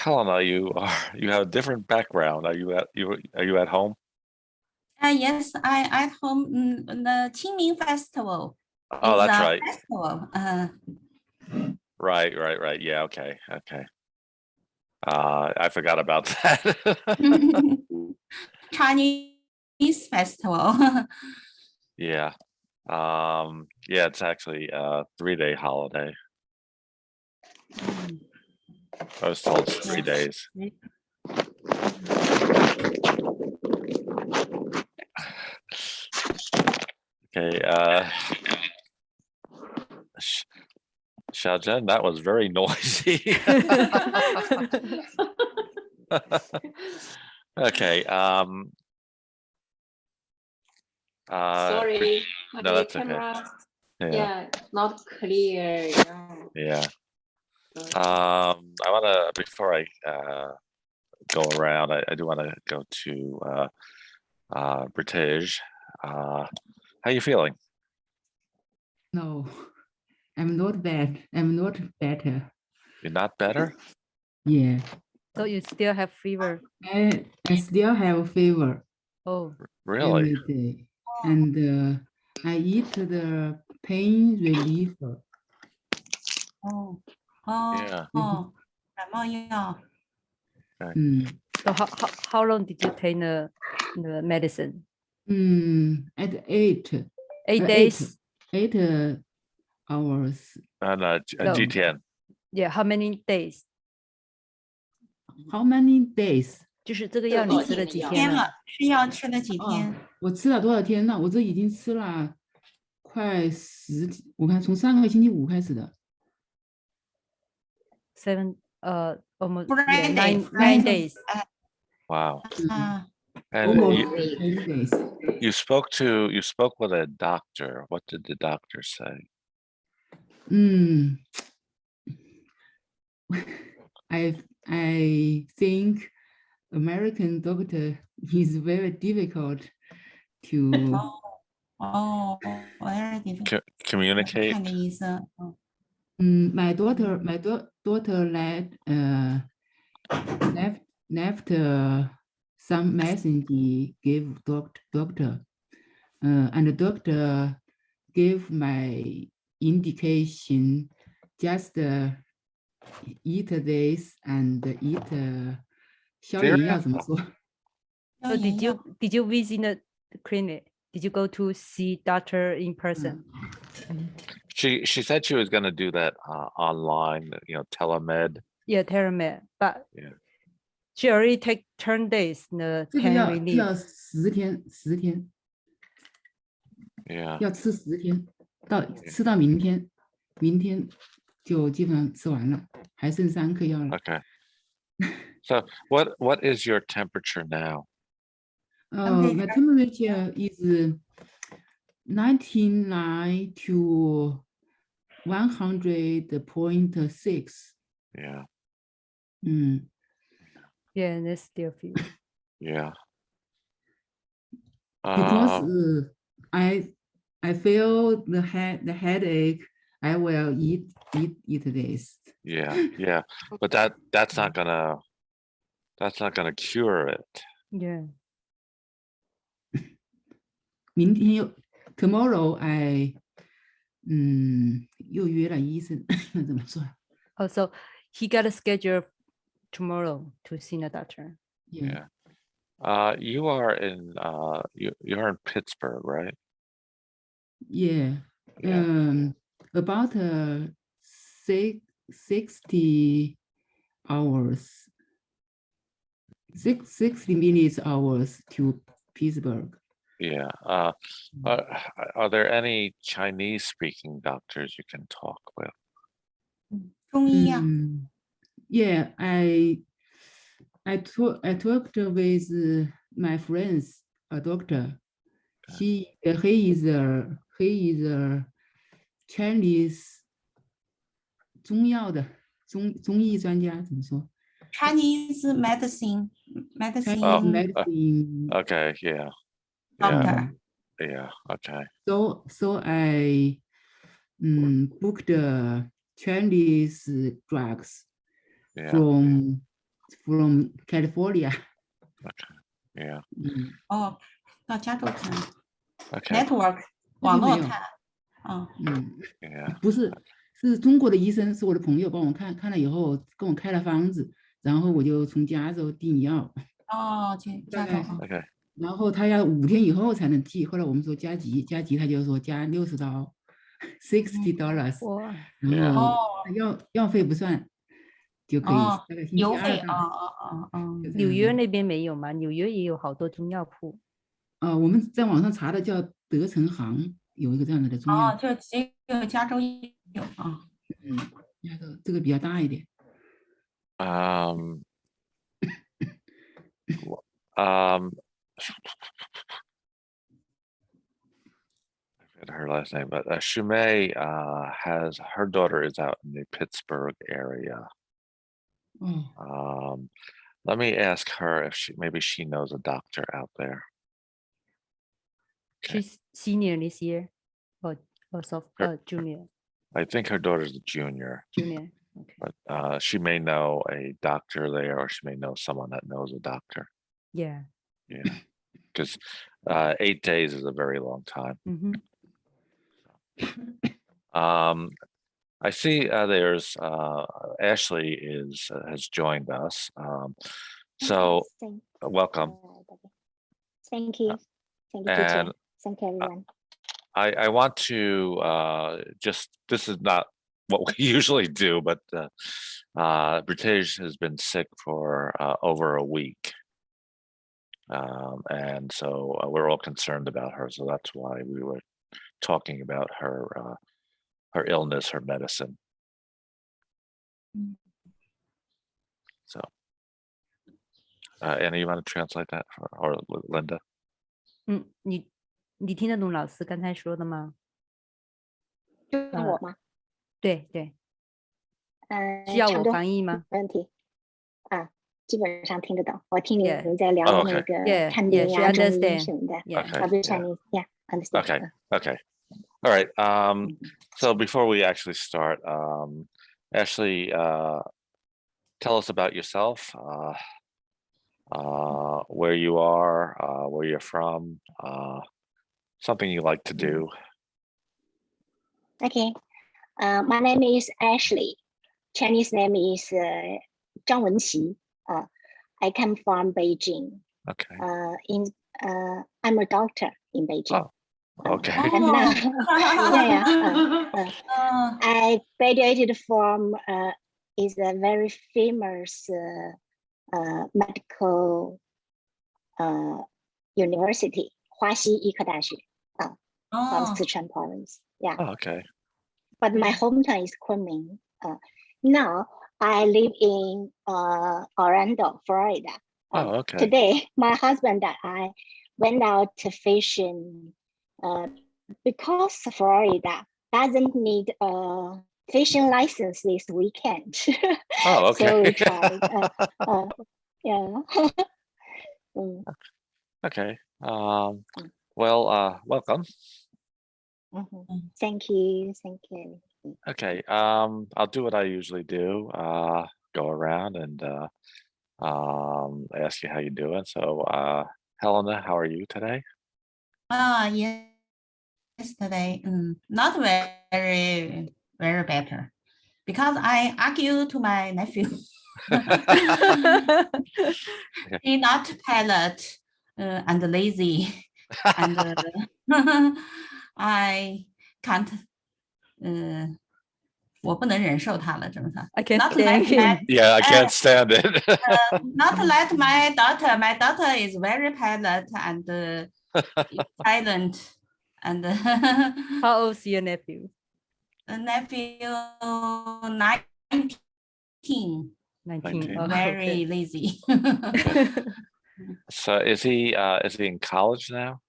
Helena, you have a different background. Are you at home? Yes, I at home. The Qingming Festival. Oh, that's right. Festival. Right. Yeah, okay. I forgot about that. Chinese festival. Yeah. Yeah, it's actually a 3-day holiday. I was told it's 3 days. Okay, Xiaozhen, that was very noisy. Okay, sorry, no, the that's okay. camera, Yeah. not clear. Yeah. I wanna, before I go around, I do wanna go to British. How you feeling? No, I'm not bad. I'm not better. You're not better? Yeah, So you still have fever? I still have fever Oh, Really? every day, and I eat the pain reliever. Yeah. 感冒药。so how long did you take the medicine? At 8 8 days? 8 hours. And No. G10. Yeah, how many days? How many days? 就是这个药你吃了几天了？天了，吃药吃了几天？我吃了多少天呢？我这已经吃了快10，我看从上个星期五开始的。almost Friday, 9 days. Wow. And Almost 10 days. you spoke with a doctor. What did the doctor say? I think American doctor is very difficult to very difficult. Communicate? 看的医生。my daughter left some message gave doctor and the doctor gave my indication just eat this and eat 消炎药怎么说 So did you visit the clinic? Did you go to see doctor in person? She said she was going to do that online, telemed. Yeah, telemed. But Yeah. she already take 10 days the 这个 pain 要 relief. 10天 Yeah. 要吃10天吃到明天就基本上吃完了，还剩3颗药了。 Okay. So what is your temperature now? My temperature is 99 to 100.6. Yeah. Yeah, and it's still fever. Yeah. Because I feel the headache, I will eat this. Yeah. But that's not gonna cure it. Yeah. 明天tomorrow I 又约了医生怎么说 Oh, so he got a schedule tomorrow to see the doctor. Yeah. You are in you're in Pittsburgh, right? Yeah. Yeah. About 60 hours, 60 minutes hours to Pittsburgh. Yeah. Are there any Chinese speaking doctors you can talk with? 中医呀。Yeah, I talked with my friends, a doctor. He is a Chinese 中药的中医专家怎么说 Chinese medicine. Chinese medicine Okay. Yeah. Doctor. Yeah. Okay. So I booked Chinese drugs Yeah. from from California. Yeah. 哦，到加州看 Okay. network 网络看，嗯 Yeah. 不是，是中国的医生，是我的朋友帮我看，看了以后跟我开了方子，然后我就从加州订药，哦，去加州大概啊， Okay. 然后他要5天以后才能寄，后来我们说加急，他就说加$60，$60，哇，然后哦药费不算，就可以哦，大概星期邮费，二到。就这样子纽约那边没有吗？纽约也有好多中药铺。我们在网上查的叫德成行，有一个这样子的中药，哦，就只有加州有啊，加州这个比较大一点。Um, I forget her last name, but Shumei has her daughter is out in the Pittsburgh area. 哦， Let me ask her if maybe she knows a doctor out there. Okay. She's senior this year, or junior. I think her daughter's a junior, Junior. Okay. but she may know a doctor there, or she may know someone that knows a doctor. Yeah. Yeah, because 8 days is a very long time. I see there's Ashley has joined us. So welcome. Thank you. Thank you, And teacher. Thank you, everyone. I want to this is not what we usually do, but British has been sick for over a week. And so we're all concerned about her. So that's why we were talking about her illness, her medicine. So, Anna, you want to translate that or Linda? 你听得懂老师刚才说的吗？是我吗？对，需要我差不多翻译吗？没问题啊，基本上听得懂。我听你 Yeah. 们在聊 Oh, 那 okay. 个 Yeah, 看 yeah, 病 she 呀、中医 understand. 什么的。 Yeah. Okay. Public Yeah. Chinese, yeah, understand. Okay. All right. So before we actually start, Ashley, tell us about yourself, where you are, where you're from, something you like to do. Okay. My name is Ashley. Chinese name is Zhang Wenqi. I come from Beijing. Okay. I'm a doctor in Beijing. Okay. And now, I graduated from is a very famous medical university, 华西医科大学 from Sichuan province. Yeah. Oh, okay. But my hometown is Kunming. Now I live in Orlando, Florida. Oh, okay. Today, my husband and I went out to fishing because Florida doesn't need a fishing license this weekend. Oh, okay. So we tried. Yeah. Okay. Well, welcome. Thank you. Thank you. Okay. I'll do what I usually do. Go around and ask you how you're doing. So, Helena, how are you today? Yesterday, not very better, because I argue to my nephew. He not pilot and lazy, and I can't. 我不能忍受他了，真的。 I can't Not stand like him. Yeah, I can't stand it. Not like my daughter. My daughter is very pilot and silent. And How old is your nephew? nephew 19. 19. Oh, Very lazy. So is he in college now?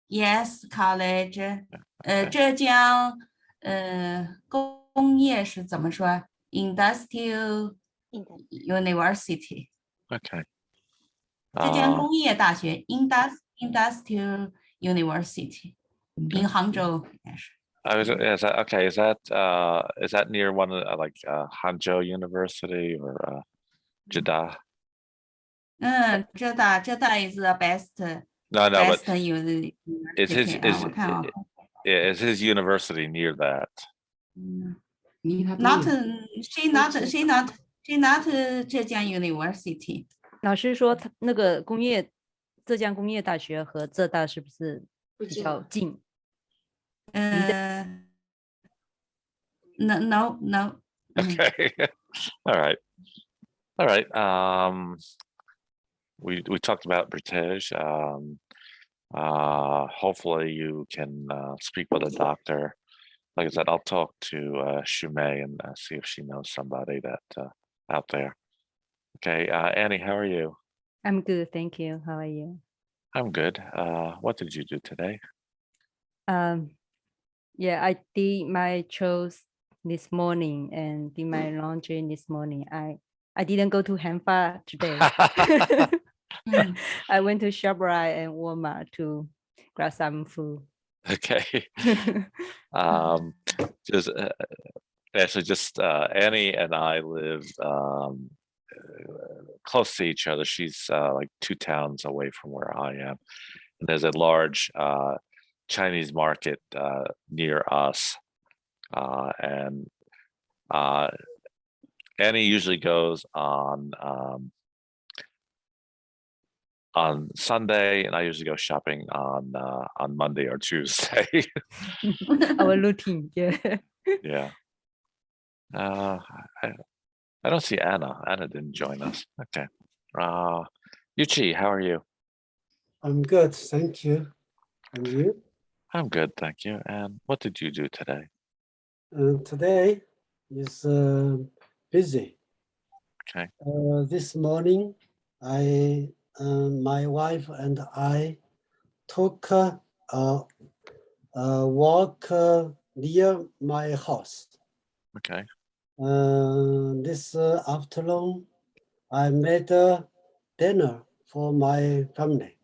Yes, college. 浙江工业是怎么说 ？Industrial University. Okay. 浙江工业大学 Industrial University in Hangzhou. Is that okay? Is that near one of like Hangzhou University or Jeddah. Jeddah is the best No, but university. is his 我看啊 is his university near that? 离他多 ，not 远？ she not Zhejiang University. 老师说他那个浙江工业大学和浙大是不是比较近？ No. Okay. All right. We talked about British. Hopefully you can speak with a doctor. Like I said, I'll talk to Shumei and see if she knows somebody that out there. Okay, Annie, how are you? I'm good, thank you. How are you? I'm good. What did you do today? Yeah, I did my chores this morning and did my laundry this morning. I didn't go to Hanfa today. I went to ShopRite and Walmart to grab some food. Okay. Just Annie and I live close to each other. She's like 2 towns away from where I am, and there's a large Chinese market near us, and Annie usually goes on Sunday, and I usually go shopping on Monday or Tuesday. Our routine, yeah. Yeah. I don't see Anna. Anna didn't join us. Okay. Yuchi, how are you? I'm good, thank you. And you? I'm good, thank you. And what did you do today? Today is busy. Okay. This morning, my wife and I took a walk near my house. Okay. This afternoon, I made dinner for my family.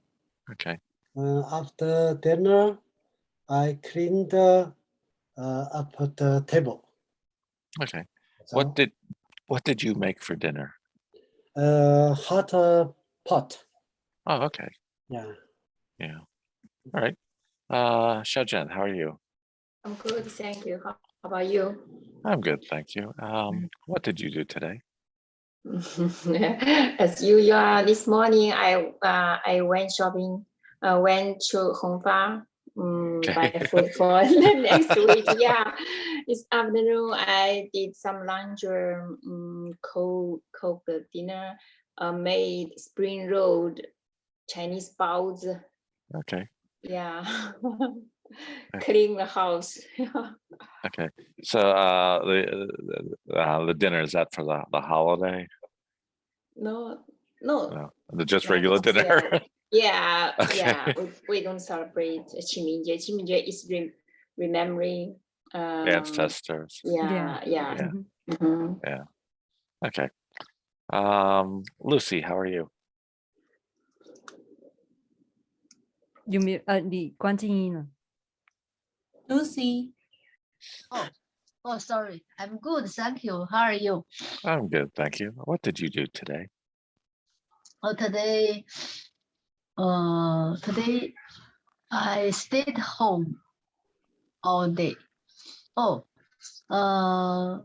Okay. After dinner, I cleaned up the table. Okay. So, What did you make for dinner? hot pot. Oh, okay. Yeah. Yeah. All right. Xiaojian, how are you? I'm good, thank you. How about you? I'm good, thank you. What did you do today? As usual, this morning I went shopping. Went to Hongfa. Buy food for the next week. Yeah, this afternoon I did some lunch, cooked dinner, made spring roll, Chinese baozi. Okay. Yeah, clean the house. Okay. So the dinner, is that for the holiday? No. Just regular dinner. Yeah, Okay. yeah. We don't celebrate Qingmingjie. Qingmingjie is remembering Ancestors. Yeah. Yeah. Mhm. Yeah. Okay. Lucy, how are you? You mean 你关静音了 Lucy. Oh, sorry. I'm good, thank you. How are you? I'm good, thank you. What did you do today? Oh, today I stayed home all day. Oh, my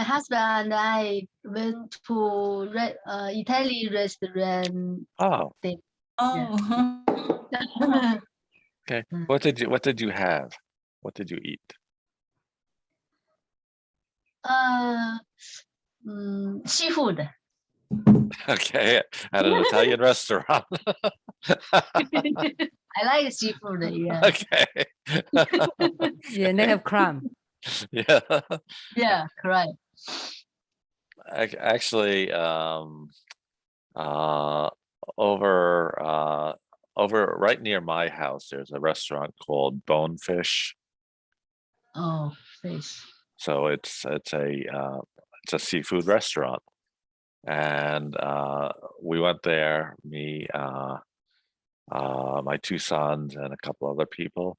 husband and I went to Italian restaurant. Oh, Oh. okay. What did you have? What did you eat? Seafood. Okay, at an Italian restaurant. I like seafood. Yeah. Okay. Yeah, they have crumb. Yeah. Yeah, correct. Actually, over right near my house, there's a restaurant called Bonefish. Oh, fish. So it's a seafood restaurant, and we went there. Me, my 2 sons, and a couple other people,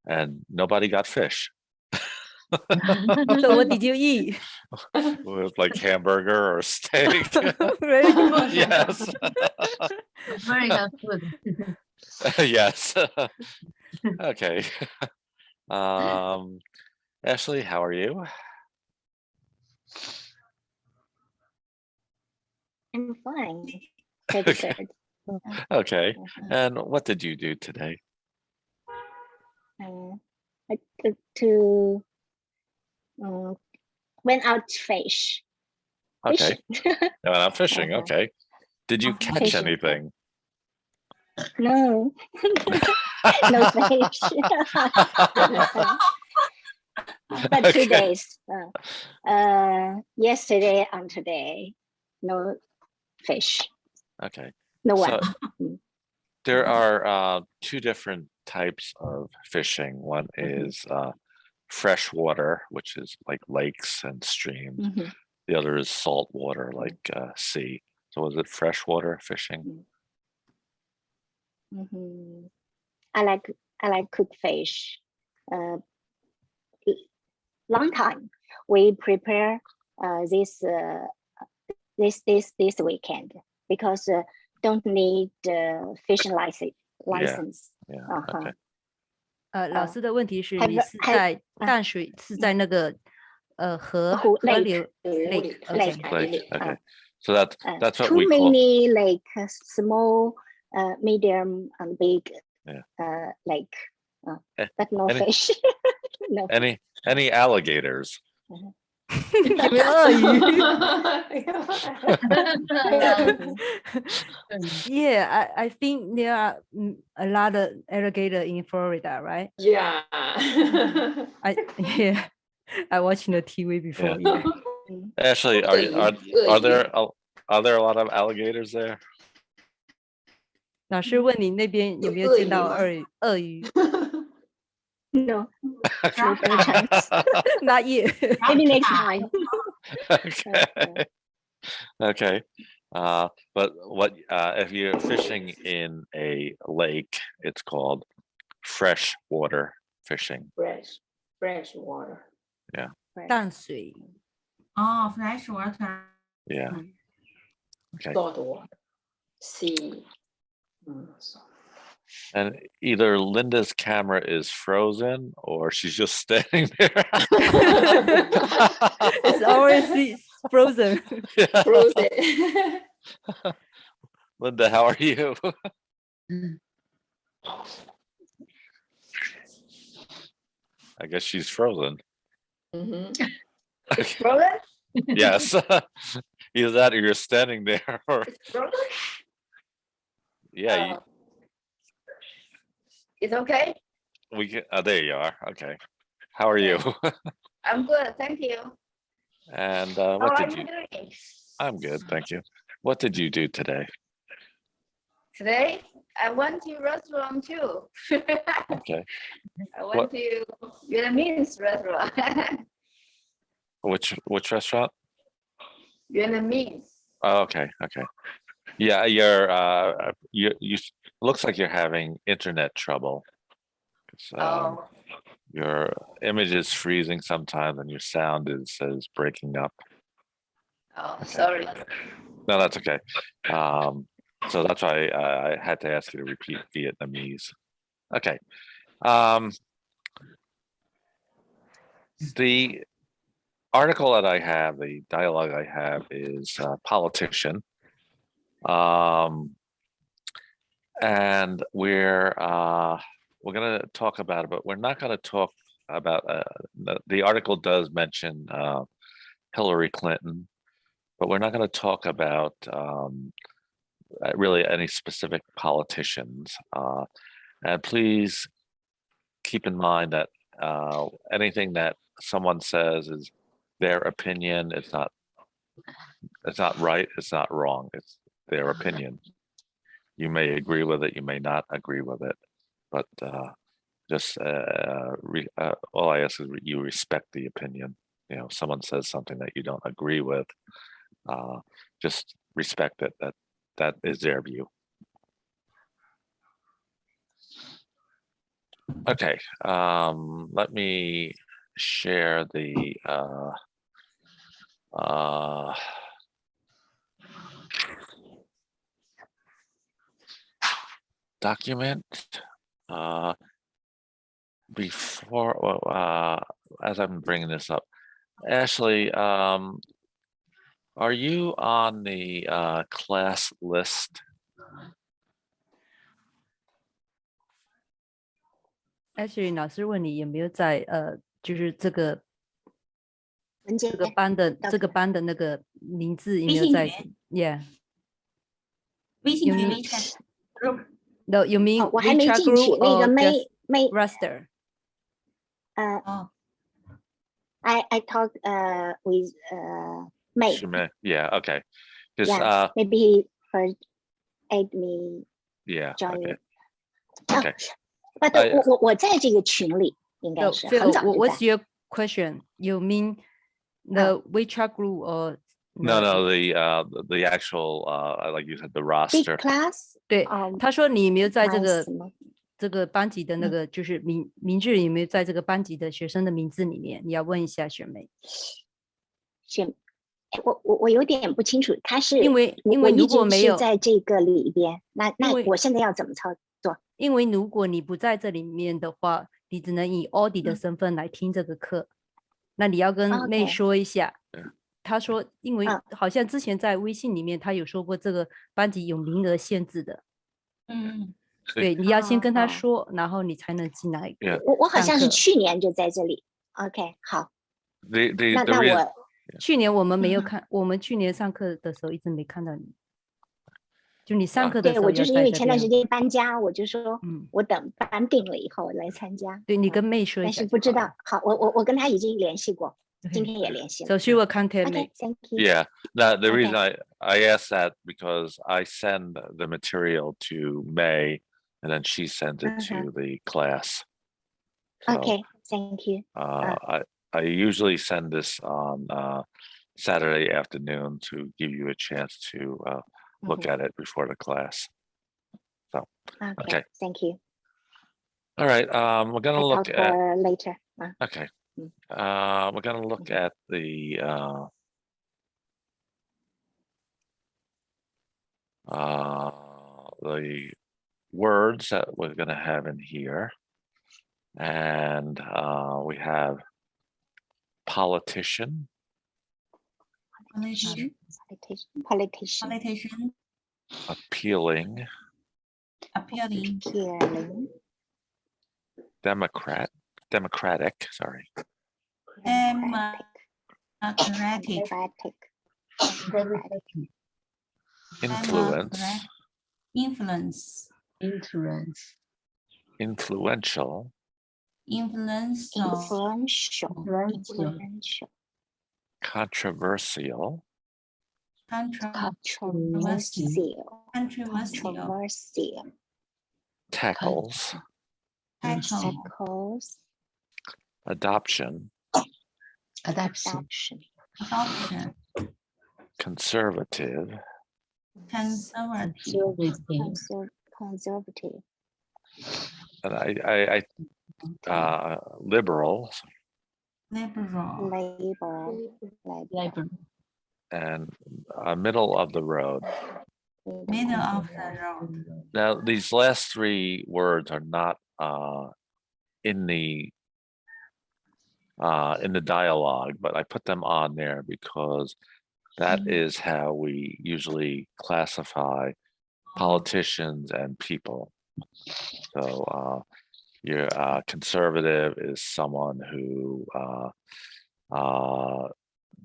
and nobody got fish. So what did you eat? With like hamburger or steak. Really? Yes. American food. Yes. Okay. Ashley, how are you? I'm fine. Pretty Okay. good. Okay. And what did you do today? I to went out to fish. Okay. Fishing. No, I'm fishing. Uh-huh. Okay. Did you catch Fishing. anything? No, no fish. But 2 Okay. days. Yesterday and today, no fish. Okay. No So one. there are two different types of fishing. One is freshwater, which is like lakes and streams. Mhm. The other is salt water, like sea. So is it freshwater fishing? Mhm. I like cook fish. Long time we prepare this weekend because don't need fishing license. Yeah. Uh-huh. Okay. 老师的问题是 have- 你是 have- 在淡水是在那个河 Lake. 流 lake Lake. Like, okay. So that's what too we call. many lake, small, medium, and big Yeah. Lake. Eh, But no any- fish. No. Any alligators? 有没有鳄鱼 Yeah, I think there are a lot of alligator in Florida, right? Yeah. Yeah, I watched the TV before. Yeah. Yeah. Actually, are there a lot of alligators there? 老师问你那边有没有见到鳄鱼 No. No chance. Not yet. Maybe next time. Okay. Okay. But what if you're fishing in a lake, it's called freshwater fishing. Fresh water. 淡水 Oh, fresh water. Yeah. Okay. Salt water. Sea. So. And either Linda's camera is frozen or she's just standing there. It's always frozen. Yeah. Frozen. Linda, how are you? I guess she's frozen. Mhm. Okay. Frozen? Yes. Either that or you're standing there or It's frozen? yeah, It's okay? we can there you are. Okay. How are you? I'm good, thank you. And How what are did you you doing? I'm good, thank you. What did you do today? Today, I went to restaurant too. Okay. I What- went to Vietnamese restaurant. Which restaurant? Vietnamese. Oh, okay, okay. Yeah, you looks like you're having internet trouble. 'Cause, Oh, your image is freezing sometimes and your sound is breaking up. sorry. No, that's okay. So that's why I had to ask you to repeat Vietnamese. Okay. The article that I have, the dialogue I have is politician. And we're going to talk about it, but we're not going to talk about the article does mention Hillary Clinton, but we're not going to talk about really any specific politicians. And please keep in mind that anything that someone says is their opinion. It's not right. It's not wrong. It's their opinion. You may agree with it. You may not agree with it. But just all I ask is you respect the opinion. You know, if someone says something that you don't agree with, just respect it. That is their view. Okay, let me share the document before as I'm bringing this up. Ashley, are you on the class list? Actually， 老师问你有没有在就是这个文件班的那个名字有没有在微信群？Yeah，微信群有 WeChat group no， you mean 我还没 WeChat 进去 group 那个 or 没 just 没 roster？ 哦 I talk with May. Shimei? Yeah, okay. Just Yes, maybe he heard add me yeah, join okay. me. Okay. But 我在这个群里应该 So 是 Phil, 很早就 what's 在。 your question? You mean the WeChat group or No, the actual like you said, the Big roster. class. 对，他说你有没有在这 nice 个什么这个班级的那个就是名字有没有在这个班级的学生的名字里面？你要问一下学妹，是，我有点不清楚，他是因为我一如果直是没有，在这个里边，那因为我现在要怎么操作？因为如果你不在这里面的话，你只能以 Audie 的身份来听这个课。那你要跟 May OK 说一下。他说，因为好像之前在微信里面他有说过这个班级有名额限制的。对，你要先跟他说，然后你才能进来。我好像是去年就在这里。OK， 好。那我去年我们没有看，我们去年上课的时候一直没看到你。就你上课的时候，对，我就是因为前段时间搬家，我就说，我等班定了以后来参加。对，你跟妹说一下。但是不知道，好，我跟他已经联系过，今天也联系了。So she will contact me. Okay, thank you. Yeah. Now the reason I asked that because I send the material to May, and then she sends it to the class. So, Okay, thank you. I usually send this on Saturday afternoon to give you a chance to look at it before the class. So Okay, thank you. All right. We're gonna I'll look talk at. later. Okay. We're gonna look at the words that we're gonna have in here, and we have politician. Politician. Appealing. Democratic, sorry. Democratic. Influence. Influential. Controversial. Tackles. Adoption. Conservative. And I liberal. And middle of the road. Now, these last three words are not in the dialogue, but I put them on there because that is how we usually classify politicians and people. So your conservative is someone who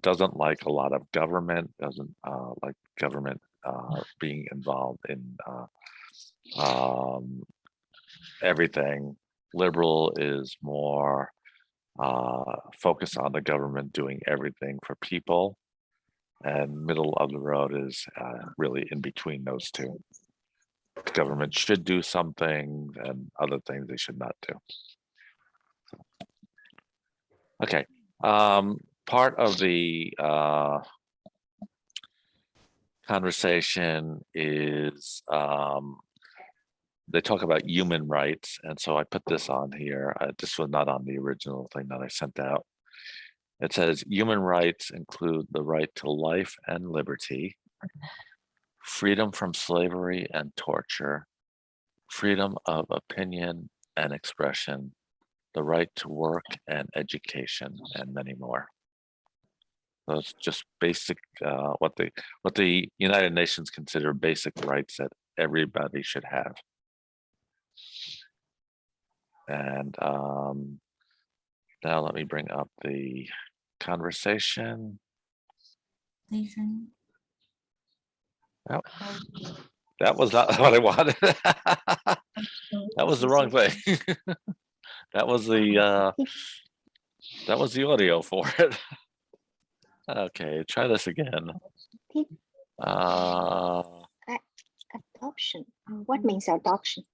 doesn't like a lot of government, doesn't like government being involved in everything. Liberal is more focused on the government doing everything for people. And middle of the road is really in between those two. The government should do some things and other things they should not do. Okay. Part of the conversation is they talk about human rights, and so I put this on here. This was not on the original thing that I sent out. It says human rights include the right to life and liberty, freedom from slavery and torture, freedom of opinion and expression, the right to work and education, and many more. So it's just basic, what the United Nations consider basic rights that everybody should have. And now let me bring up the conversation. Oh, that was not what I wanted. That was the wrong thing. That was the audio for it. Okay, try this again. Adoption. What means adoption?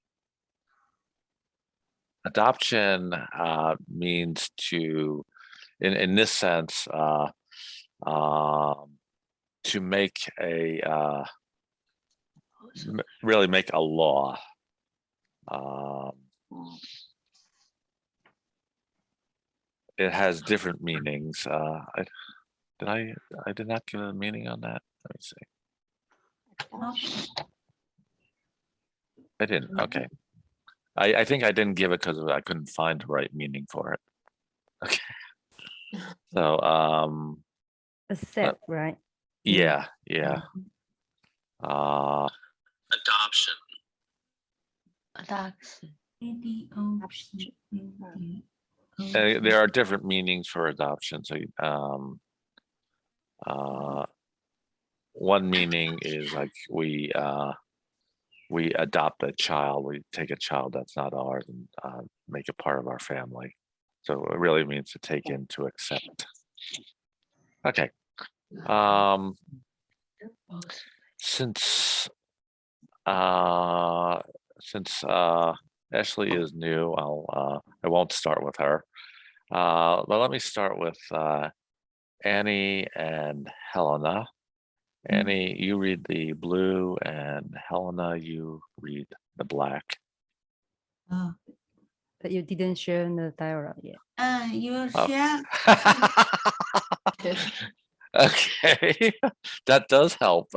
Adoption means to, in this sense, to make a really make a law. It has different meanings. I did not give a meaning on that. Let me see. I didn't. Okay. I think I didn't give it because I couldn't find the right meaning for it. Okay. So Accept, right? yeah. Adoption. There are different meanings for adoption. So one meaning is like we adopt a child, we take a child that's not ours and make it part of our family. So it really means to take in, to accept. Okay. Since Ashley is new, I won't start with her. But let me start with Annie and Helena. Annie, you read the blue, and Helena, you read the black. But you didn't share in the dialogue yet. You share. Okay, that does help.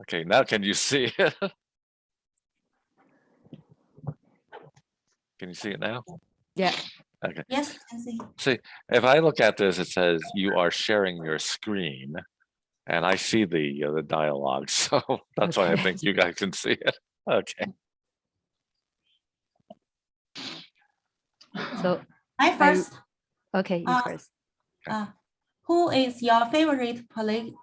Okay, now can you see it? Can you see it now? Yeah. Okay. Yes, I see. See, if I look at this, it says you are sharing your screen, and I see the dialogue, so that's why I Okay. think you guys can see it. Okay. So I first. okay, you first. Who is your favorite politician?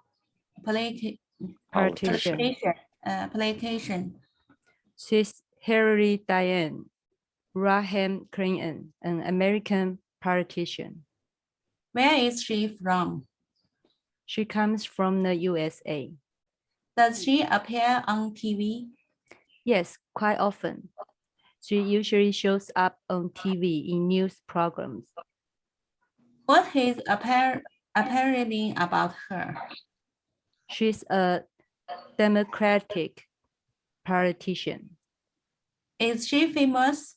She's Hillary Diane, Rodham Clinton, an American politician. Where is she from? She comes from the USA. Does she appear on TV? Yes, quite often. She usually shows up on TV in news programs. What is apparently about her? She's a Democratic politician. Is she famous?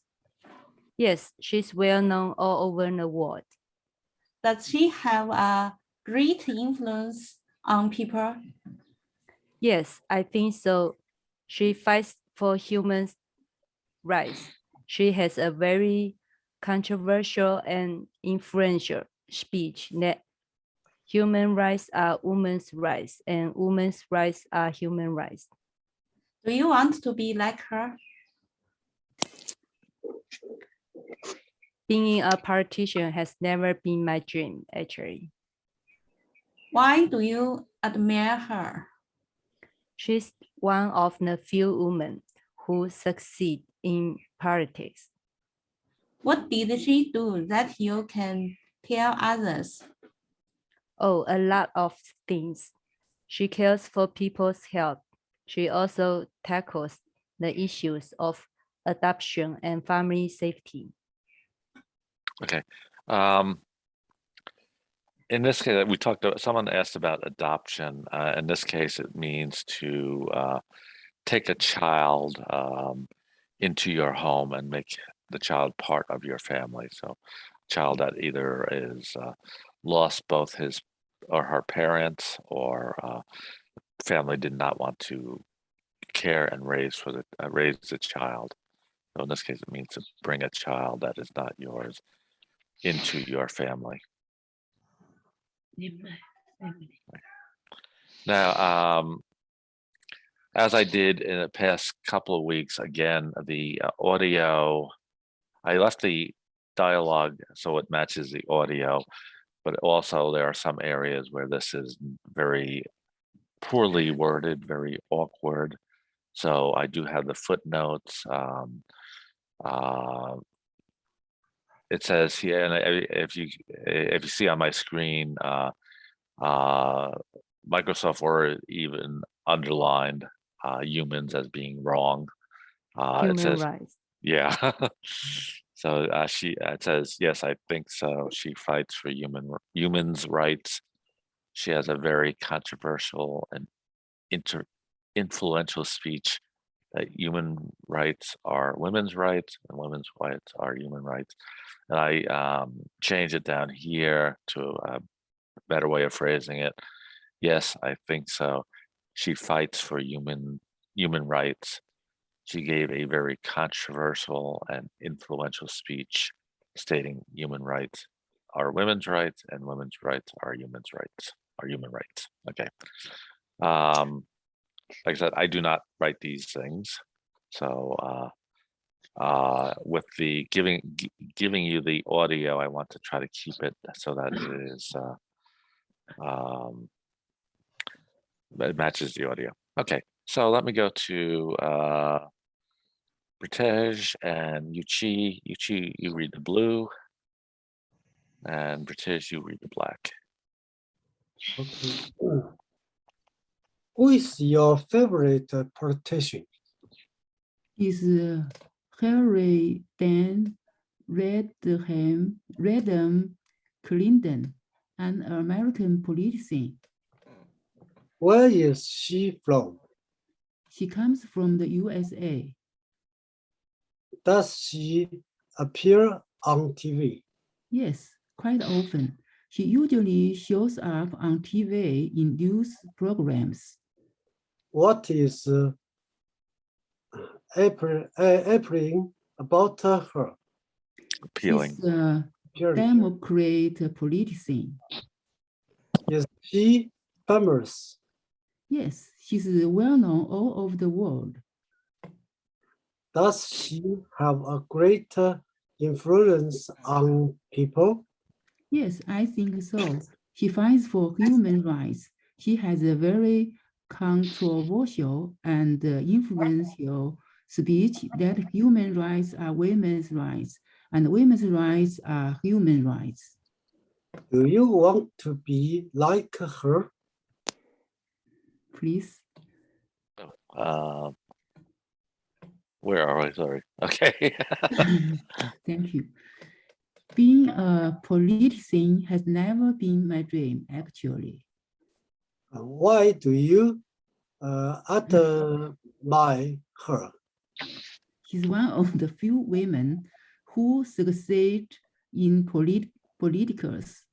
Yes, she's well known all over the world. Does she have a great influence on people? Yes, I think so. She fights for human rights. She has a very controversial and influential speech that human rights are women's rights and women's rights are human rights. Do you want to be like her? Being a politician has never been my dream, actually. Why do you admire her? She's one of the few women who succeed in politics. What did she do that you can tell others? Oh, a lot of things. She cares for people's health. She also tackles the issues of adoption and family safety. Okay. In this case, we talked. Someone asked about adoption. In this case, it means to take a child into your home and make the child part of your family. So, a child that either is lost both his or her parents, or family did not want to care and raise the child. So in this case, it means to bring a child that is not yours into your family. Now, as I did in the past couple of weeks, again, the audio, I left the dialogue so it matches the audio, but also there are some areas where this is very poorly worded, very awkward. So I do have the footnotes. It says here, and if you see on my screen, Microsoft Word even underlined humans as being wrong. It says, rights. yeah. So it says, yes, I think so. She fights for humans' rights. She has a very controversial and influential speech that human rights are women's rights and women's rights are human rights. And I changed it down here to a better way of phrasing it. Yes, I think so. She fights for human rights. She gave a very controversial and influential speech stating human rights are women's rights and women's rights are human rights. Okay. Like I said, I do not write these things. So with the giving you the audio, I want to try to keep it so that it is it matches the audio. Okay, so let me go to Britej and Yuchi. Yuchi, you read the blue, and Britej, you read the black. Okay. Who is your favorite politician? Is Hillary Rodham Clinton, an American politician. Where is she from? She comes from the USA. Does she appear on TV? Yes, quite often. She usually shows up on TV in news programs. What is appealing about her? Appealing. She's a Democrat politician. Is she famous? Yes, she's well known all over the world. Does she have a great influence on people? Yes, I think so. She fights for human rights. She has a very controversial and influential speech that human rights are women's rights and women's rights are human rights. Do you want to be like her? Please. Where are we? Sorry. Okay. Thank you. Being a politician has never been my dream, actually. Why do you admire her? She's one of the few women who succeed in politicals.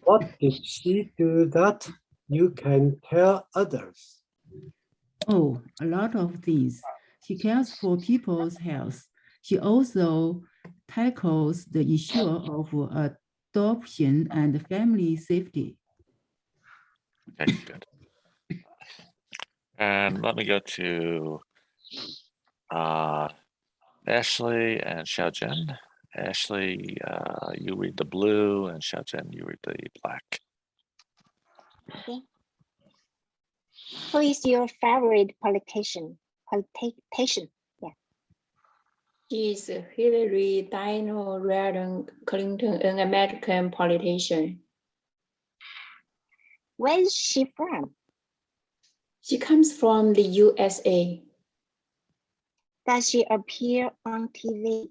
What did she do that you can tell others? Oh, a lot of things. She cares for people's health. She also tackles the issue of adoption and family safety. Okay, good. And let me go to Ashley and Xiaojian. Ashley, you read the blue, and Xiaojian, you read the black. Okay. Who is your favorite politician? Yeah. She is Hillary Diane Clinton, an American politician. Where is she from? She comes from the USA. Does she appear on TV?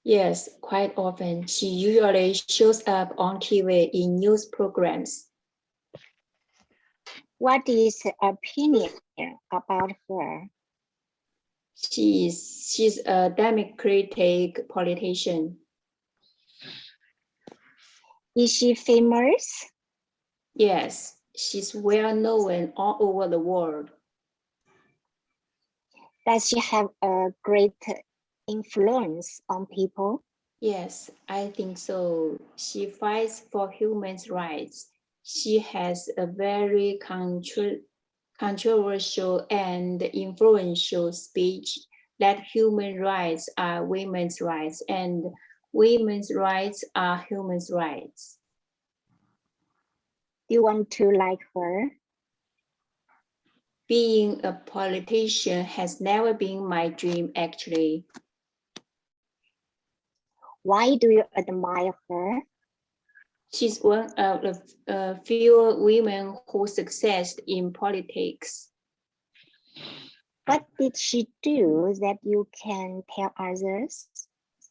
Yes, quite often. She usually shows up on TV in news programs. What is her opinion about her? She's a democratic politician. Is she famous? Yes, she's well known all over the world. Does she have a great influence on people? Yes, I think so. She fights for human rights. She has a very controversial and influential speech that human rights are women's rights and women's rights are human rights. Do you want to like her? Being a politician has never been my dream, actually. Why do you admire her? She's one of the few women who succeeded in politics. What did she do that you can tell others?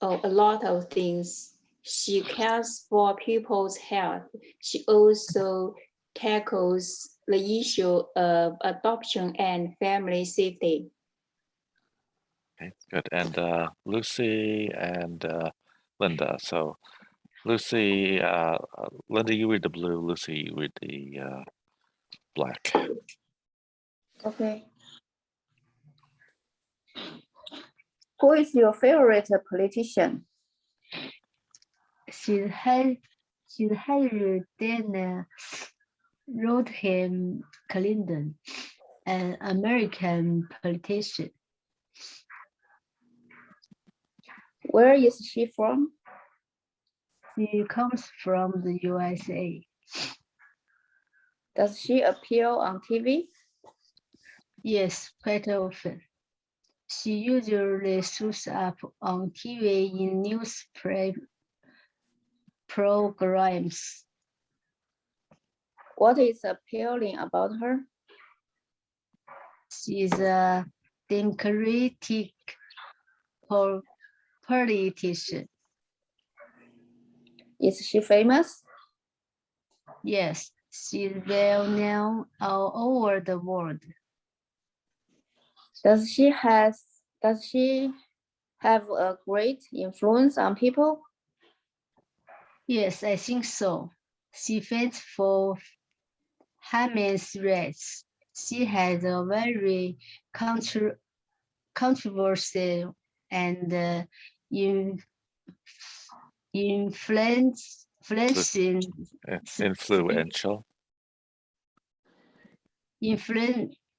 Oh, a lot of things. She cares for people's health. She also tackles the issue of adoption and family safety. Okay, good. And Lucy and Linda. So Lucy, Linda, you read the blue. Lucy, you read the black. Okay. Who is your favorite politician? She's higher than Rodham Clinton, an American politician. Where is she from? She comes from the USA. Does she appear on TV? Yes, quite often. She usually shows up on TV in news programs. What is appealing about her? She's a democratic politician. Is she famous? Yes, she's well known all over the world. Does she have a great influence on people? Yes, I think so. She fights for women's rights. She has a very controversial and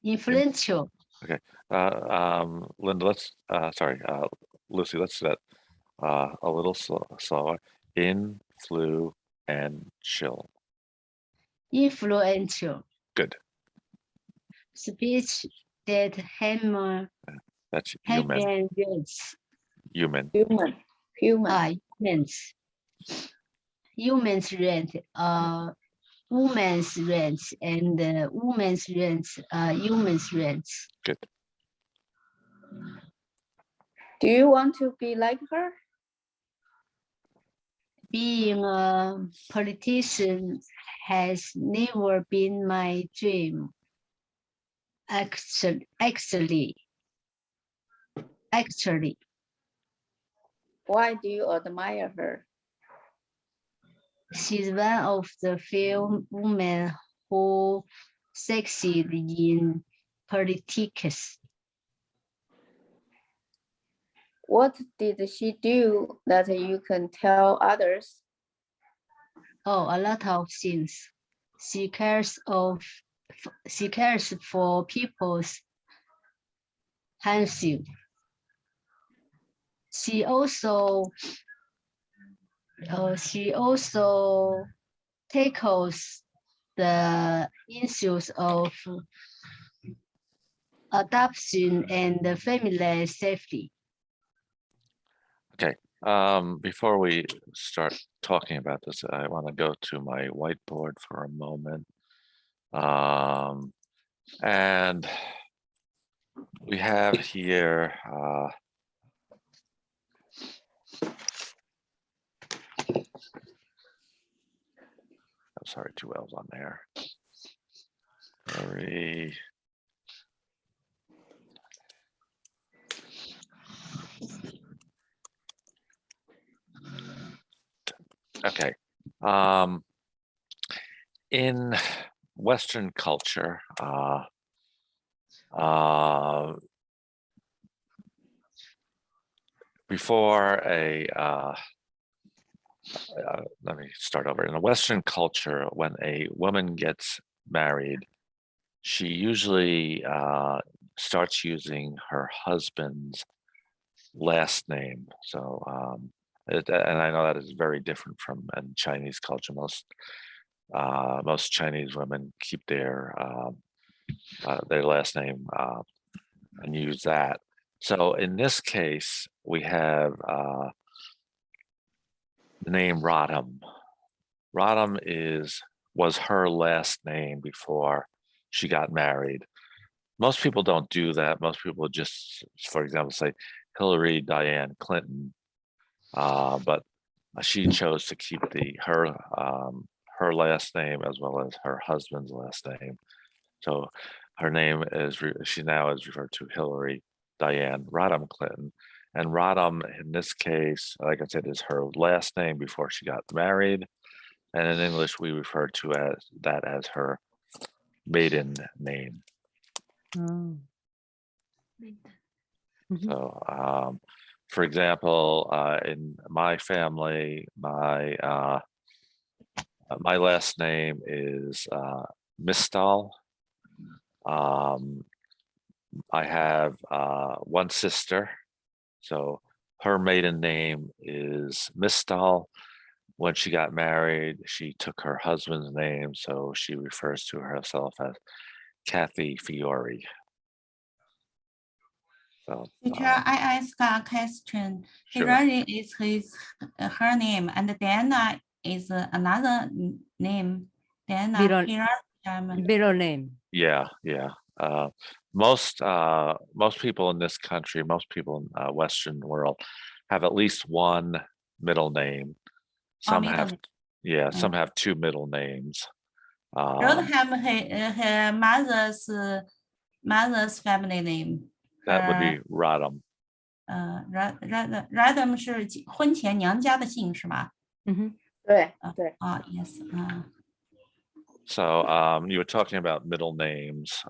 influential. Okay, Linda, let's sorry, Lucy, let's do that a little slower. Influential. Good. Speech that hammer. That's human. Humans. Humans rent, women's rents, and women's rents, humans rents. Good. Do you want to be like her? Being a politician has never been my dream. Actually. Why do you admire her? She's one of the few women who succeed in politics. What did she do that you can tell others? Oh, a lot of things. She cares for people's health. She also tackles the issues of adoption and family safety. Okay, before we start talking about this, I want to go to my whiteboard for a moment. And we have here, I'm sorry, 2 L's on there. Very. Okay. In Western culture, before let me start over. In a Western culture, when a woman gets married, she usually starts using her husband's last name. So, and I know that is very different from in Chinese culture. Most Chinese women keep their last name and use that. So in this case, we have the name Rodham. Rodham was her last name before she got married. Most people don't do that. Most people just, for example, say Hillary Diane Clinton, but she chose to keep her last name as well as her husband's last name. So her name she now is referred to Hillary Diane Rodham Clinton. And Rodham, in this case, like I said, is her last name before she got married. And in English, we refer to that as her maiden name. Oh. So, for example, in my family, my last name is Mistal. I have one sister, so her maiden name is Mistal. When she got married, she took her husband's name, so she refers to herself as Kathy Fiore. So, Teacher, I ask a question. Sure. Hillary is her name, and Diana is another name. Diana, Middle name. Yeah. Most people in this country, most people in the Western world, have at least one middle name. Some have, some have two middle names. Rodham, her mother's family name. That would be Rodham. Rodham 是婚前娘家的姓是吗？对。Yes. So you were talking about middle names.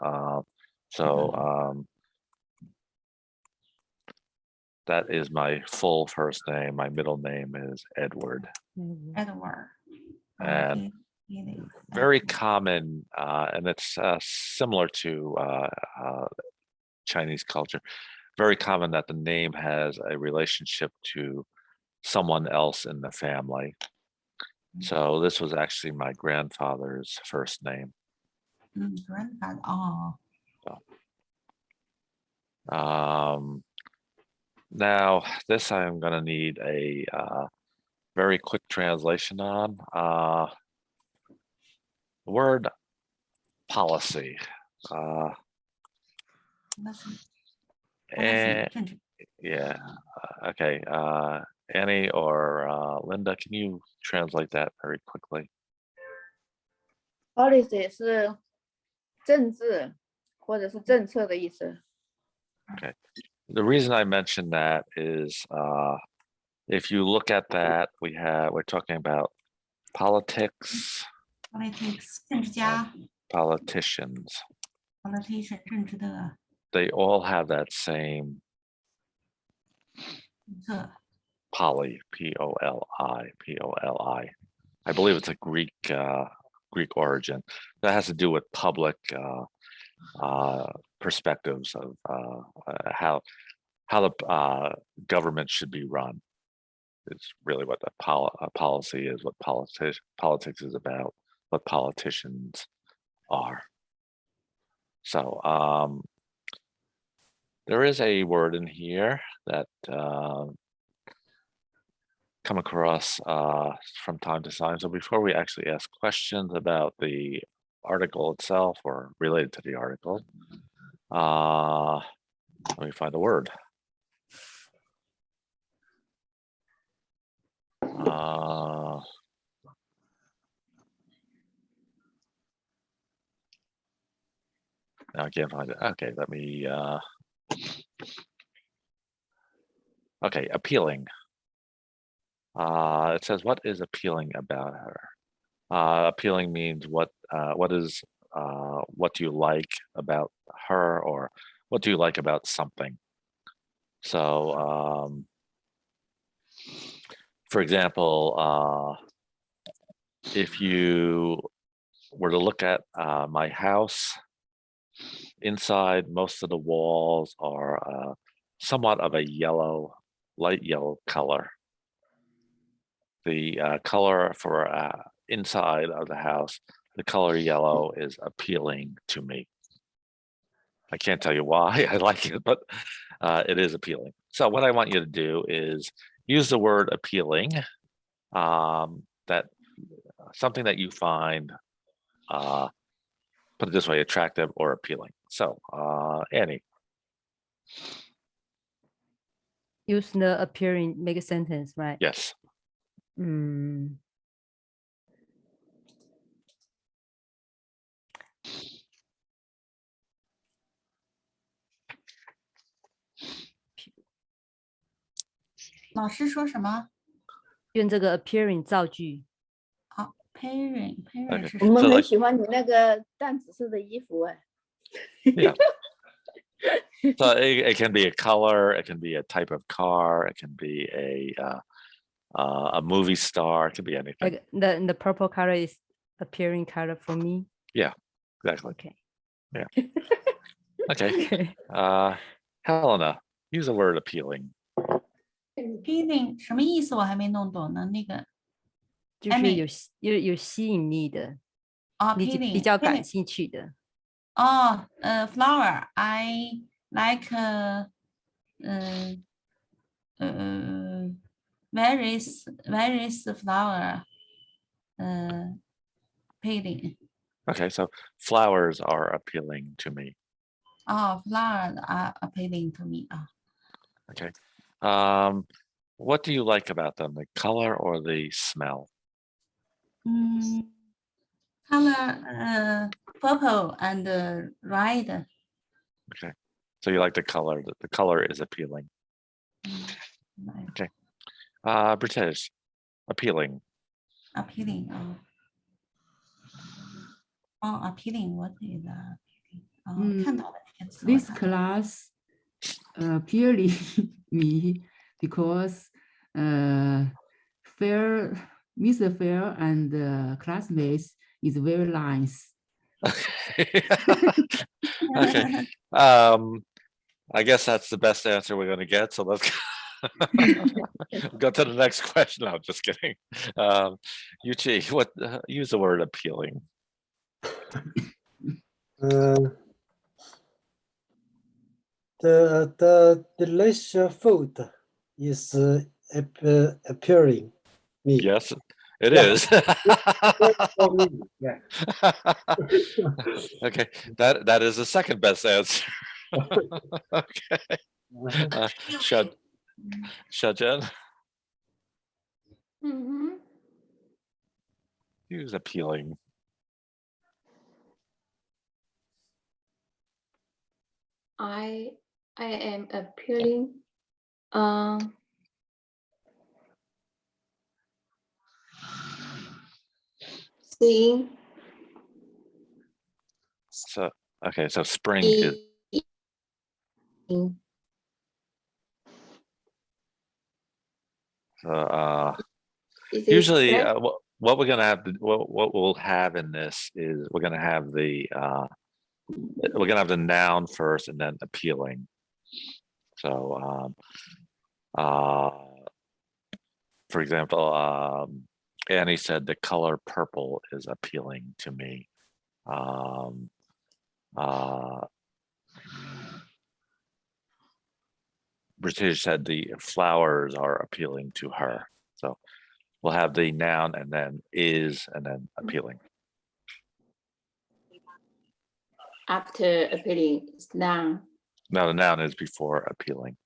That is my full first name. My middle name is Edward. Edward. And very common, and it's similar to Chinese culture, very common that the name has a relationship to someone else in the family. So this was actually my grandfather's first name. Grandfather. Now this I'm going to need a very quick translation on. The word policy. Okay. Annie or Linda, can you translate that very quickly? Policy 是政治或者是政策的意思。 Okay. The reason I mentioned that is if you look at that, we're talking about politics. Politics, 政治家。 Politicians. Politician, 政治的。 They all have that same Poli, P-O-L-I. I believe it's a Greek origin. That has to do with public perspectives of how the government should be run. It's really what the policy is, what politics is about, what politicians are. So there is a word in here that come across from time to time. So before we actually ask questions about the article itself or related to the article, let me find the word. I can't find it. Okay, let me. Okay, appealing. It says, what is appealing about her? Appealing means what do you like about her, or what do you like about something? So, for example, if you were to look at my house, inside, most of the walls are somewhat of a light yellow color. The color for inside of the house, the color yellow is appealing to me. I can't tell you why I like it, but it is appealing. So what I want you to do is use the word appealing, that something that you find, put it this way, attractive or appealing. So Annie. Use the appearing, make a sentence, right? Yes.老师说什么？用这个 appearing 造句。好 ，pairing Okay. 是我什么？们很喜欢你那个淡紫色的衣服哎。Yeah. So it can be a color, it can be a type of car, it can be a movie star, it can be anything. Like the purple color is appearing color for me. Yeah, exactly. Okay. Yeah. Okay. Okay. Helena, use the word appealing. appealing 什么意思？我还没弄懂呢。那个就是有吸引力的，你比较感兴趣的。哦，flower. I like various flower. Appealing. Okay, so flowers are appealing to me. Oh, flowers are appealing to me. Okay. What do you like about them, the color or the smell? Color, purple and red. Okay, so you like the color. The color is appealing. Okay. British, appealing. Appealing. Appealing. What is appealing? 看到了这个词。This class appealing me because Mr. Fair and classmates is very nice. Okay. I guess that's the best answer we're going to get. So let's go to the next question. No, just kidding. Yuchi, use the word appealing. The delicious food is appearing me. Yes, it is. Yeah. Okay, that is the second best answer. Okay. Shajan, use appealing. I am appealing. Seeing. So okay, so spring is. So usually what we're gonna have what we'll have in this is we're gonna have the noun first and then appealing. So for example, Annie said the color purple is appealing to me. British said the flowers are appealing to her. So we'll have the noun and then is and then appealing. After appealing is noun. No, the noun is before appealing.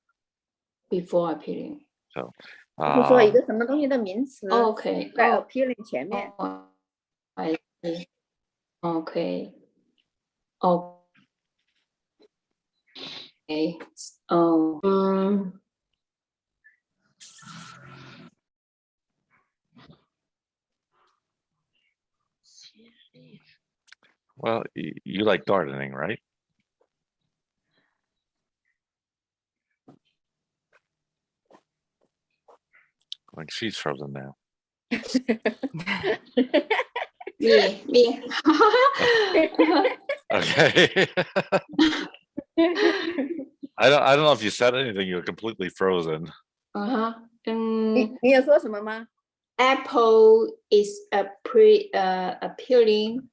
Before appealing. So 就是说一个什么东西的名词 OK 在 appealing 前面。I see. OK. Well, you like gardening, right? Like she's frozen now. Me. Okay. I don't know if you said anything. You're completely frozen. Mm, 你有说什么吗？ Apple is appealing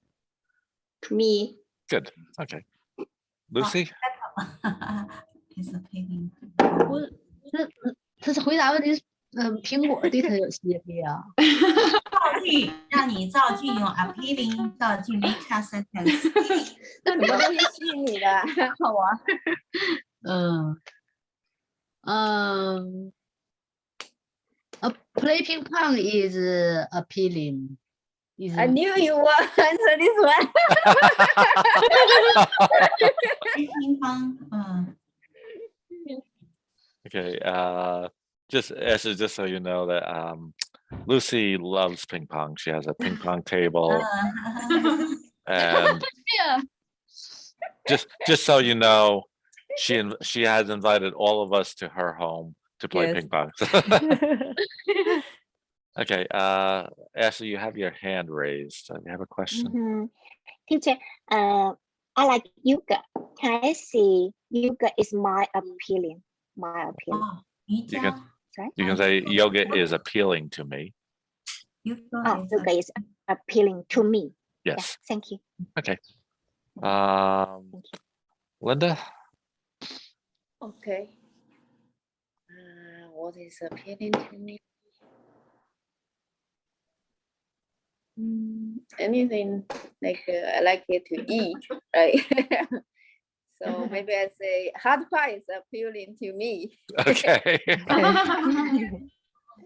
to me. Good. Okay. Lucy? Is a painting. 他是回答问题是，苹果对他有吸引力啊。造句，让你造句用 appealing 造句 make a sentence。那什么东西吸引你的？好玩。Play ping pong is appealing. I knew you would answer this one. Ping pong， Okay. Just so you know that Lucy loves ping pong. She has a ping pong table. And Yeah. just so you know, she has invited all of us to her home to play Yes. ping pong. Okay, Ashley, you have your hand raised. You have a question? Teacher, I like yoga. Can I say yoga is my opinion? My opinion. 哦，瑜伽 Sorry. You can say yoga is appealing to me. Oh, yoga is appealing to me. Yeah, Yes. thank you. Okay. Linda? Okay. What is appealing to me? Anything like I like it to eat, right? So maybe I say hot pie is appealing to me. Okay.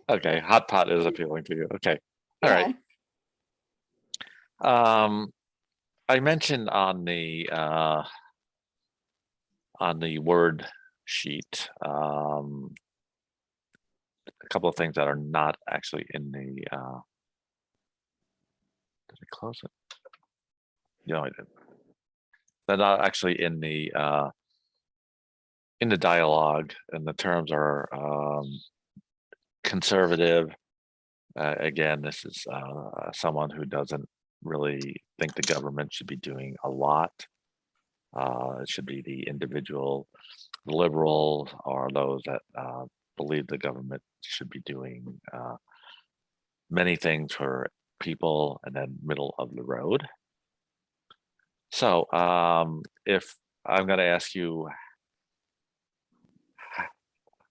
Okay, hot pot is appealing to you. Okay. All right. I mentioned on the word sheet a couple of things that are not actually in the did I close it? No, I didn't. They're not actually in the dialogue, and the terms are conservative. Again, this is someone who doesn't really think the government should be doing a lot. It should be the individual liberals or those that believe the government should be doing many things for people, and then middle of the road. So if I'm going to ask you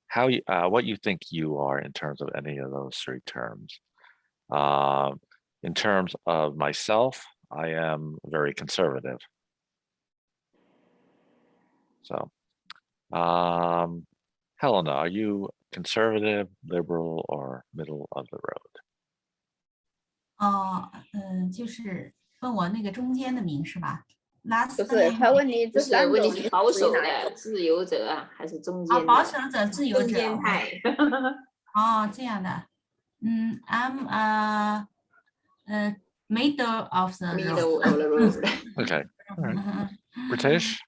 how you, what you think you are in terms of any of those three terms. In terms of myself, I am very conservative. So, Helena, are you conservative, liberal, or middle of the road? 就是问我那个中间的名是吧？不是，他问你这三种，问你是保守哪的、自由者啊，还是中间的？保守者、自由者。中间派。哦，这样的。I'm middle of the road. Middle of the road. Okay. All right. British?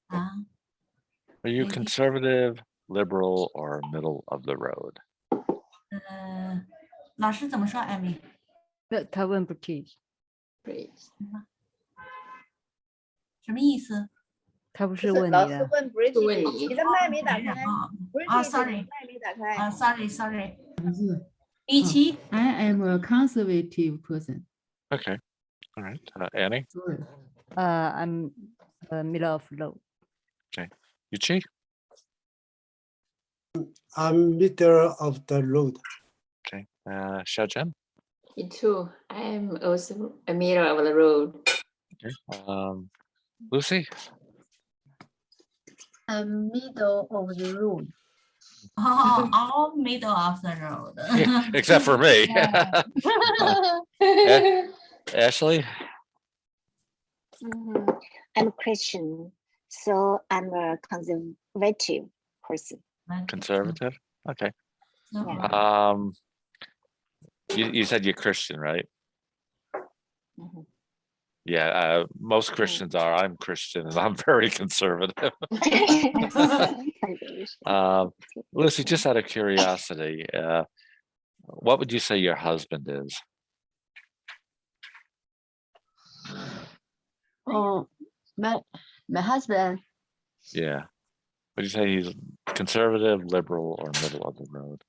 Are you conservative, liberal, or middle of the road? 老师怎么说 Amy？ 他问 British， 什么意思？他不是问你老师的。问 British， 问你你的麦没打开。Sorry， 麦没打开。sorry。不是。第七 I am a conservative person. Okay. All right. Annie? Sorry. I'm middle of road. Okay. Yuchi? I'm middle of the road. Okay. Xiaojian? Me too. I am also a middle of the road. Okay. Lucy? Middle of the road. all middle of the road. Yeah, except for me. Ashley? I'm a Christian, So I'm a conservative person. Conservative? Okay. Yeah. You said you're Christian, right? Mhm. Yeah, most Christians are. I'm Christian and I'm very conservative. Lucy, just out of curiosity, what would you say your husband is? Oh, my husband. Yeah. Would you say he's conservative, liberal, or middle of the road?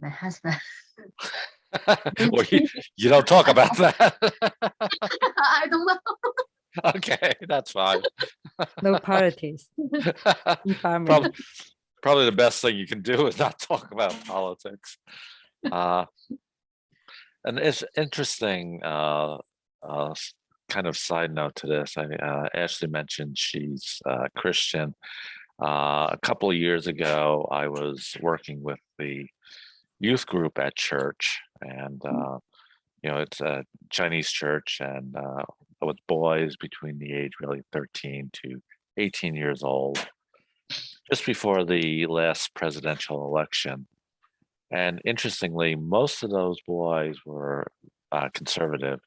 My husband. Well, you don't talk about that. I don't know. Okay, that's fine. No politics. Environment. Probably the best thing you can do is not talk about politics. And it's interesting, kind of side note to this. Ashley mentioned she's Christian. A couple of years ago, I was working with the youth group at church, and it's a Chinese church, and with boys between the age really 13 to 18 years old, just before the last presidential election. And interestingly, most of those boys were conservative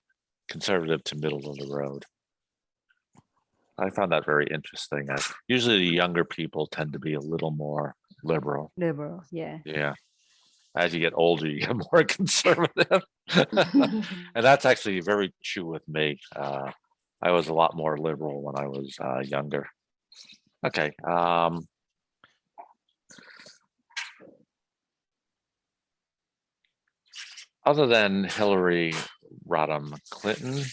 to middle of the road. I found that very interesting. Usually the younger people tend to be a little more liberal. Liberal, yeah. Yeah. As you get older, you get more conservative. And that's actually very true with me. I was a lot more liberal when I was younger. Okay. Other than Hillary Rodham Clinton,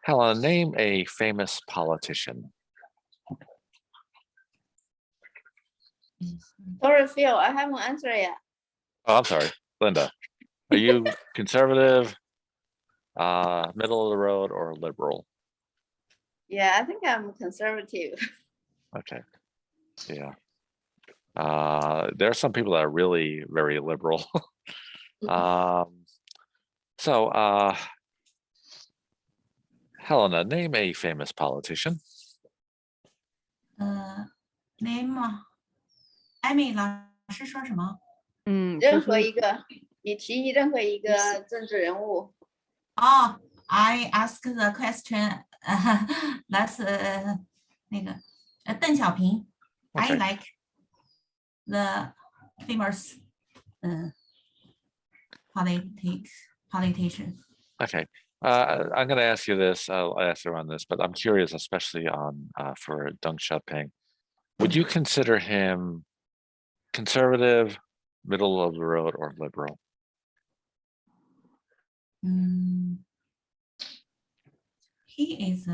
Helen, name a famous politician. Sorry, Phil, I haven't answered yet. Oh, I'm sorry, Linda. Are you conservative, middle of the road, or liberal? Yeah, I think I'm conservative. Okay. Yeah. There are some people that are really very liberal. Helena, name a famous politician. Name 艾米老师说什么？任何一个，你提议任何一个政治人物。I ask the question. That's 那个邓小平。I like the famous politician. Okay. I'm going to ask you this. I'll ask around this, but I'm curious, especially on for Deng Xiaoping. Would you consider him conservative, middle of the road, or liberal? He is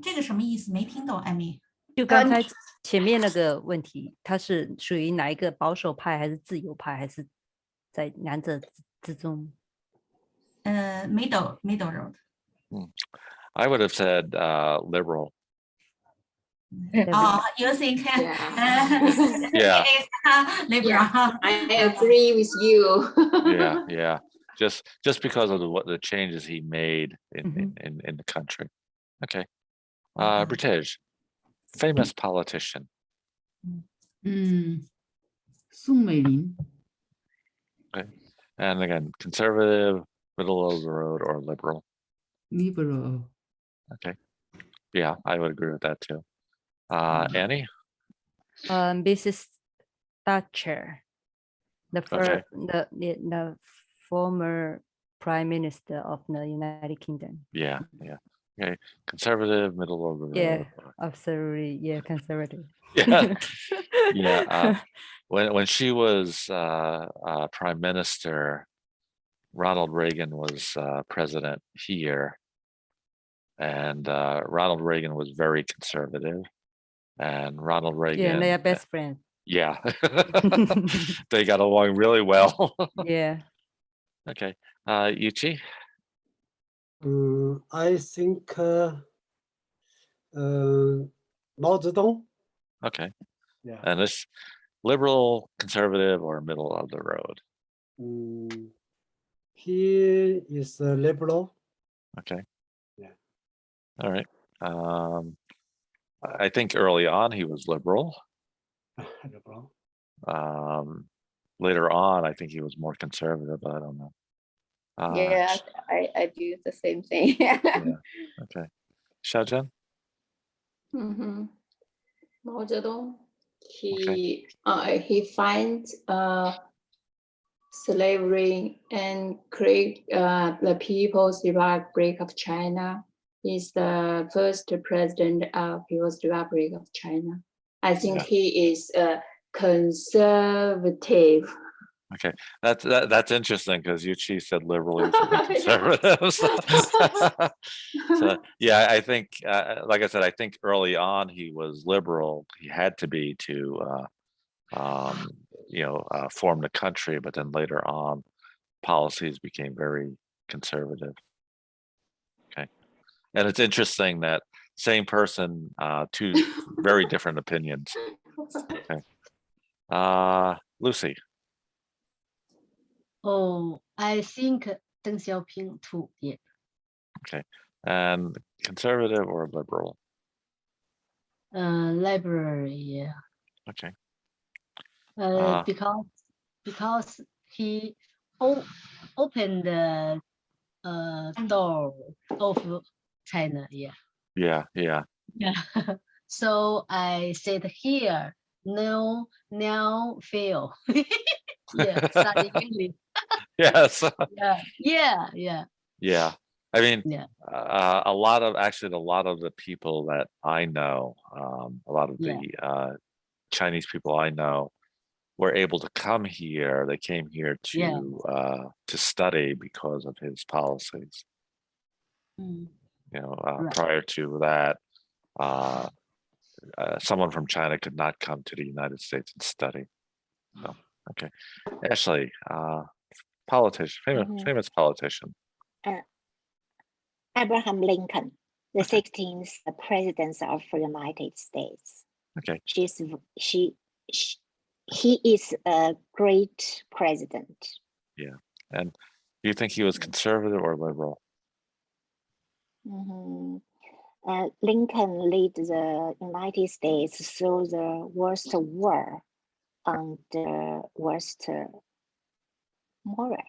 这个什么意思？没听懂，艾米。就刚才前面那个问题，他是属于哪一个保守派，还是自由派，还是在两者之中？Middle road. I would have said liberal. Oh, you think? Yeah. He is liberal. I agree with you. Yeah. Just because of the changes he made in the country. Okay. British, famous politician. Sung Mei-lin. Okay. And again, conservative, middle of the road, or liberal? Liberal. Okay. Yeah, I would agree with that too. Annie? Mrs. Thatcher, the former Prime Minister of the United Kingdom. Yeah. Okay. Conservative, middle of the road. Yeah, absolutely. Yeah, conservative. Yeah. When she was Prime Minister, Ronald Reagan was president here, and Ronald Reagan was very conservative, and Ronald Reagan. Yeah, they are best friends. Yeah, they got along really well. Yeah. Okay, Yuchi. I think Mao Zedong. Okay. Yeah. And this liberal, conservative, or middle of the road? He is a liberal. Okay. Yeah. All right. I think early on he was liberal. Liberal. Later on, I think he was more conservative, but I don't know. Yeah, I do the same thing. Yeah. Okay. Xiaozhen? Mao Zedong, he finds slavery and create the People's Republic of China. He's the first president of People's Republic of China. I think he is a conservative. Okay, that's interesting because Yuchi said liberal, he was conservative. So yeah, I think, like I said, I think early on he was liberal. He had to be to, form the country, but then later on, policies became very conservative. Okay, and it's interesting that same person, two very different opinions. Okay, Lucy. Oh, I think Deng Xiaoping too. Yeah. Okay, and conservative or liberal? Liberal. Yeah. Okay. Because he opened the door of China. Yeah. Yeah. So I said here, no, now fail. Yeah, study English. Yes. Yeah. I mean, Yeah. a lot of the people that I know, a lot of the Chinese people I know were able to come here. They came here to study because of his policies. Prior to that, someone from China could not come to the United States and study. So, okay, Ashley, politician, famous politician. Abraham Lincoln, the 16th president of the United States. Okay. He is a great president. Yeah, and do you think he was conservative or liberal? Lincoln led the United States through the worst war and the worst moral.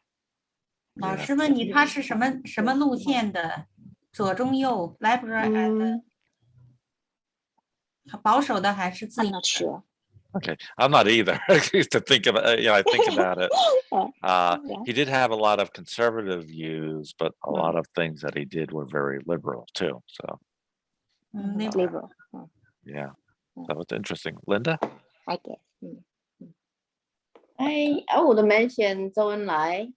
老师问你他是什么路线的？左中右 liberal 保守的还是自由的？ I'm not sure. Okay, I'm not either. To think about, I think about it. He did have a lot of conservative views, but a lot of things that he did were very liberal too. So, liberal. Yeah, that was interesting. Linda? I guess. I would mention Zhou Enlai.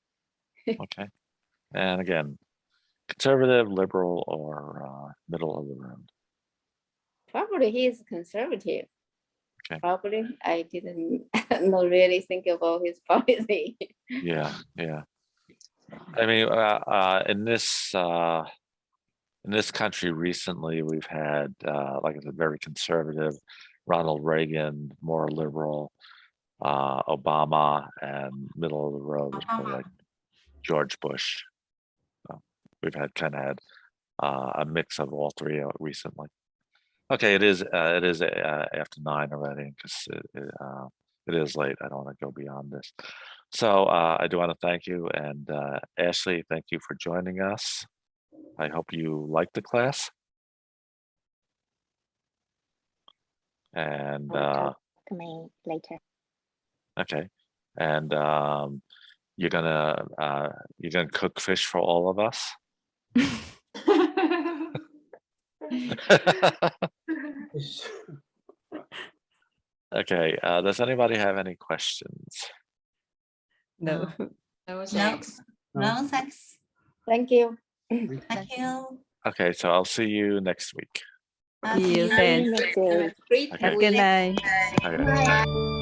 Okay, and again, conservative, liberal, or middle of the road? Probably he is conservative. Okay. Probably I didn't not really think about his policy. Yeah. I mean, in this country recently, we've had, like I said, very conservative, Ronald Reagan, more liberal, Obama, and middle of the road was probably like George Bush. So we've had a mix of all three recently. Okay, it is after 9 already because it is late. I don't want to go beyond this. So I do want to thank you, and Ashley, thank you for joining us. I hope you liked the class. And Talk to me later. Okay, and you're gonna cook fish for all of us. Okay, does anybody have any questions? No. No, thanks. Thank you. Thank you. Okay, so I'll see you next week. See you. Thanks. Great Have a good night. Okay.